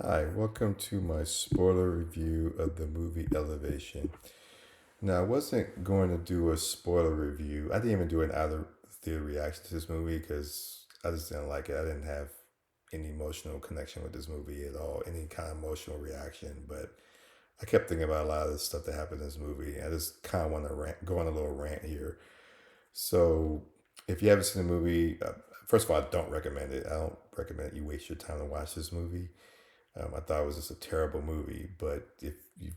Hi, welcome to my spoiler review of the movie Elevation. Now, I wasn't going to do a spoiler review. I didn't even do an out of theater reaction to this movie because I just didn't like it. I didn't have any emotional connection with this movie at all, any kind of emotional reaction. But I kept thinking about a lot of the stuff that happened in this movie. I just kind of want to go on a little rant here. So, if you haven't seen the movie, first of all, I don't recommend it. I don't recommend you waste your time to watch this movie. I thought it was just a terrible movie, but if you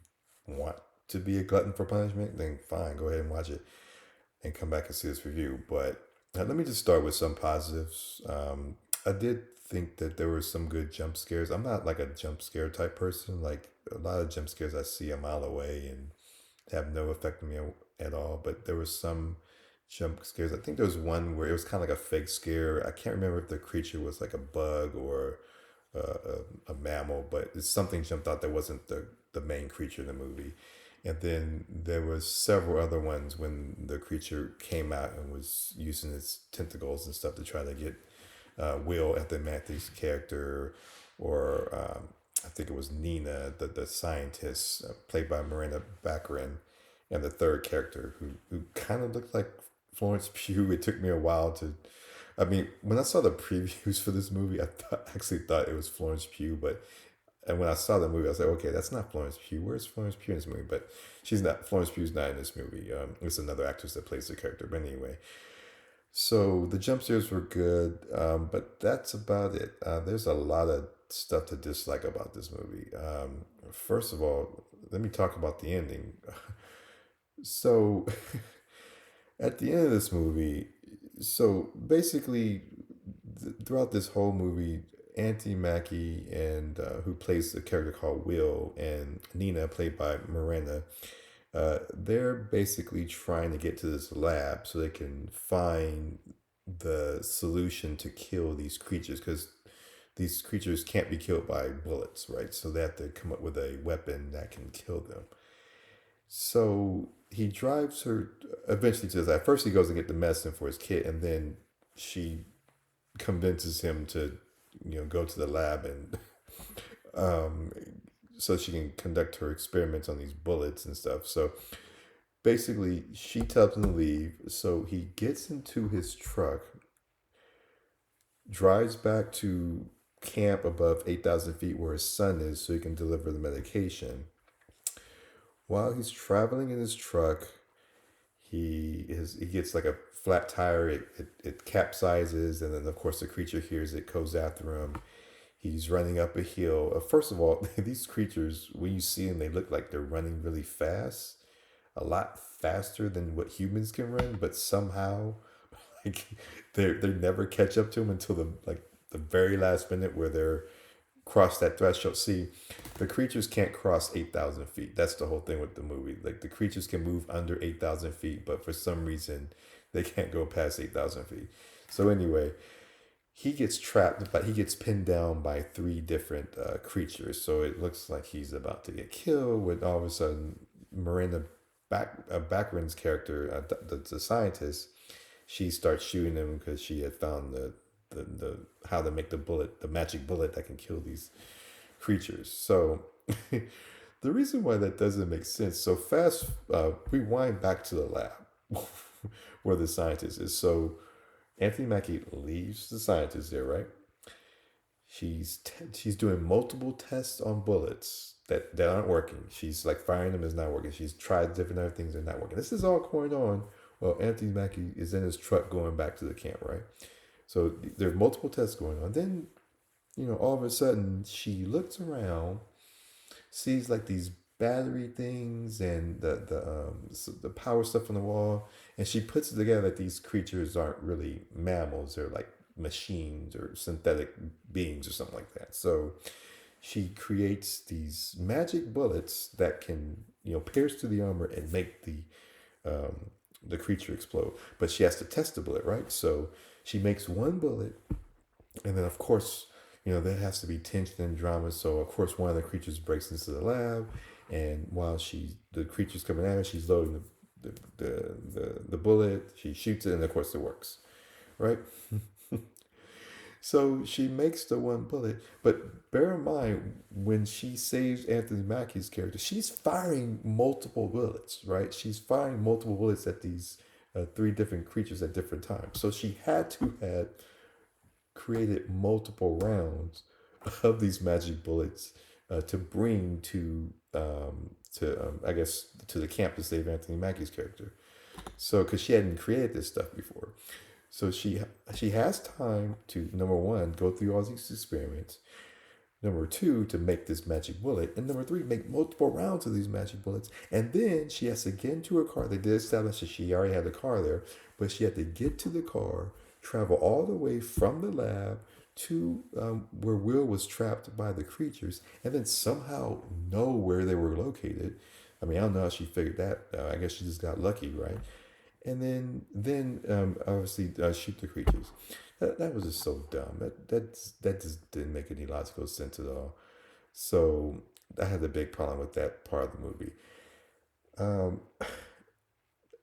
want to be a glutton for punishment, then fine, go ahead and watch it and come back and see this review. But let me just start with some positives. I did think that there were some good jump scares. I'm not like a jump scare type person. Like a lot of jump scares I see a mile away and have no effect on me at all. But there was some jump scares. I think there was one where it was kind of like a fake scare. I can't remember if the creature was like a bug or a mammal, but it's something jumped out that wasn't the main creature in the movie. And then there was several other ones when the creature came out and was using its tentacles and stuff to try to get Will Anthony Matthews' character, or I think it was Nina, the scientist, played by Miranda Baccarin, and the third character who kind of looked like Florence Pugh. It took me a while to. I mean, when I saw the previews for this movie, actually thought it was Florence Pugh, but and when I saw the movie, I was like, okay, that's not Florence Pugh. Where's Florence Pugh in this movie? But she's not. Florence Pugh's not in this movie. It's another actress that plays the character. But anyway, so the jump scares were good, but that's about it. There's a lot of stuff to dislike about this movie. First of all, let me talk about the ending. So at the end of this movie, so basically, throughout this whole movie, Auntie Mackie and who plays the character called Will, and Nina, played by Miranda, they're basically trying to get to this lab so they can find the solution to kill these creatures, because these creatures can't be killed by bullets, right? So they have to come up with a weapon that can kill them. So he drives her eventually to this lab. First, he goes and get the medicine for his kid, and then she convinces him to, go to the lab and um, so she can conduct her experiments on these bullets and stuff. So basically, she tells him to leave. So he gets into his truck, drives back to camp above 8,000 feet where his son is so he can deliver the medication. While he's traveling in his truck, he gets like a flat tire. It capsizes, and then of course the creature hears it, goes after him. He's running up a hill. First of all, these creatures, when you see them, they look like they're running really fast, a lot faster than what humans can run. But somehow, like they never catch up to them until the very last minute where they're cross that threshold. See, the creatures can't cross 8,000 feet. That's the whole thing with the movie. Like the creatures can move under 8,000 feet, but for some reason, they can't go past 8,000 feet. So anyway, he gets trapped, but he gets pinned down by three different creatures. So it looks like he's about to get killed. When all of a sudden, Miranda Baccarin's character, the scientist, she starts shooting him because she had found the how to make the magic bullet that can kill these creatures. So the reason why that doesn't make sense. So fast, rewind back to the lab where the scientist is. So Anthony Mackie leaves the scientist there, right? She's doing multiple tests on bullets that aren't working. She's like firing them is not working. She's tried different other things that are not working. This is all going on while Anthony Mackie is in his truck going back to the camp, right? So there's multiple tests going on. Then, all of a sudden she looks around, sees like these battery things and the power stuff on the wall, and she puts it together that these creatures aren't really mammals; they're like machines or synthetic beings or something like that. So she creates these magic bullets that can pierce through the armor and make the creature explode. But she has to test the bullet, right? So she makes one bullet, and then of course, there has to be tension and drama. So of course, one of the creatures breaks into the lab, and while the creature's coming at her, she's loading the bullet. She shoots it, and of course, it works, right? So she makes the one bullet, but bear in mind when she saves Anthony Mackie's character, she's firing multiple bullets, right? She's firing multiple bullets at these three different creatures at different times. So she had to have created multiple rounds of these magic bullets to bring to I guess to the camp to save Anthony Mackie's character. So because she hadn't created this stuff before, so she has time to, number one, go through all these experiments. Number two, to make this magic bullet, and number three, make multiple rounds of these magic bullets. And then she has to get into her car. They did establish that she already had the car there, but she had to get to the car, travel all the way from the lab to where Will was trapped by the creatures, and then somehow know where they were located. I mean, I don't know how she figured that. I guess she just got lucky, right? And then obviously shoot the creatures. That was just so dumb. That just didn't make any logical sense at all. So I had a big problem with that part of the movie. Um,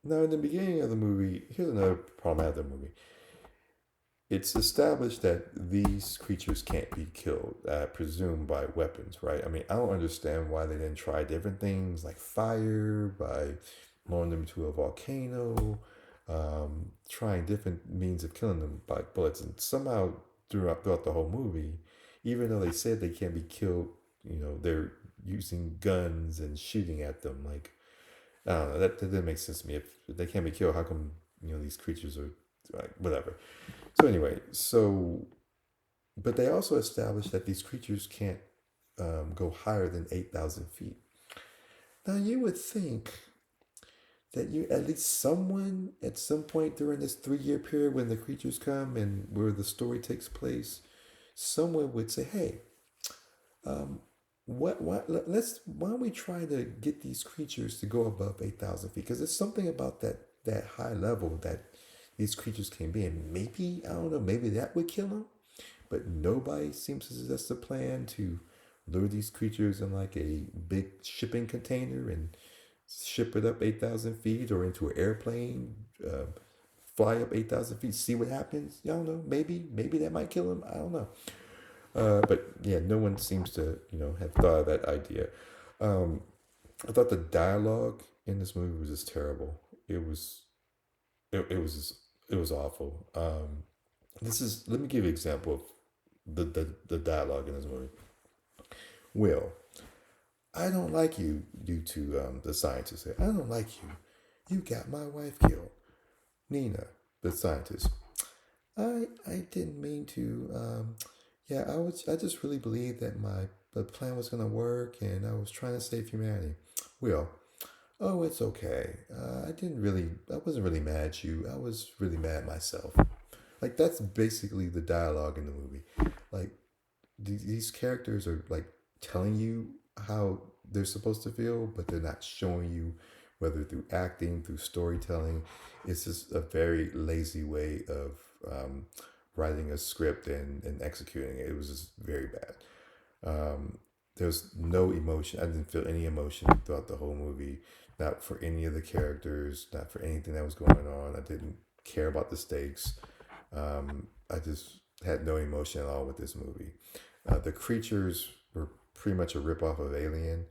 Now, in the beginning of the movie, here's another problem I had with the movie. It's established that these creatures can't be killed, I presume, by weapons, right? I mean, I don't understand why they didn't try different things like fire, by lowering them to a volcano, trying different means of killing them by bullets. And somehow, throughout the whole movie, even though they said they can't be killed, they're using guns and shooting at them. Like, I don't know, that didn't make sense to me. If they can't be killed, how come, these creatures are like, whatever. So anyway, but they also established that these creatures can't go higher than 8,000 feet. Now you would think that you at least someone at some point during this 3 year period when the creatures come and where the story takes place, someone would say, "Hey, um, why don't we try to get these creatures to go above 8,000 feet? Because there's something about that high level that these creatures can be, and maybe I don't know, maybe that would kill them." But nobody seems to suggest a plan to lure these creatures in like a big shipping container and ship it up 8,000 feet or into an airplane, fly up 8,000 feet, see what happens. I don't know. Maybe that might kill them. I don't know. But yeah, no one seems to have thought of that idea. I thought the dialogue in this movie was just terrible. It was awful. Let me give you an example of the dialogue in this movie. Will, I don't like you, due to the scientist say, I don't like you. You got my wife killed. Nina, the scientist, I didn't mean to. Yeah, I just really believed that the plan was gonna work, and I was trying to save humanity. Will, oh, it's okay. I wasn't really mad at you. I was really mad at myself. Like, that's basically the dialogue in the movie. Like, these characters are like telling you how they're supposed to feel, but they're not showing you, whether through acting, through storytelling. It's just a very lazy way of writing a script and executing it. It was just very bad. There's no emotion. I didn't feel any emotion throughout the whole movie. Not for any of the characters, not for anything that was going on. I didn't care about the stakes. I just had no emotion at all with this movie. The creatures were pretty much a ripoff of Alien.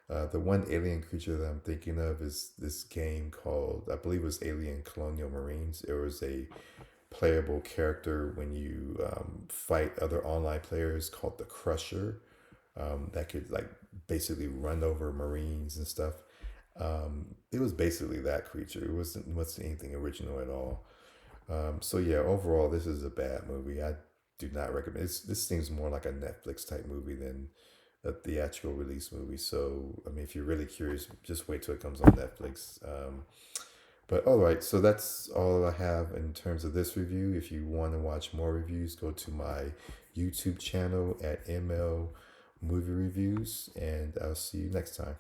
The one alien creature that I'm thinking of is this game called, I believe it was Alien Colonial Marines. It was a playable character when you fight other online players called the Crusher, that could like basically run over Marines and stuff. It was basically that creature. It wasn't anything original at all. So yeah, overall, this is a bad movie. I do not recommend. This seems more like a Netflix type movie than a theatrical release movie. So I mean, if you're really curious, just wait till it comes on Netflix. But all right, so that's all I have in terms of this review. If you want to watch more reviews, go to my YouTube channel at ML Movie Reviews, and I'll see you next time.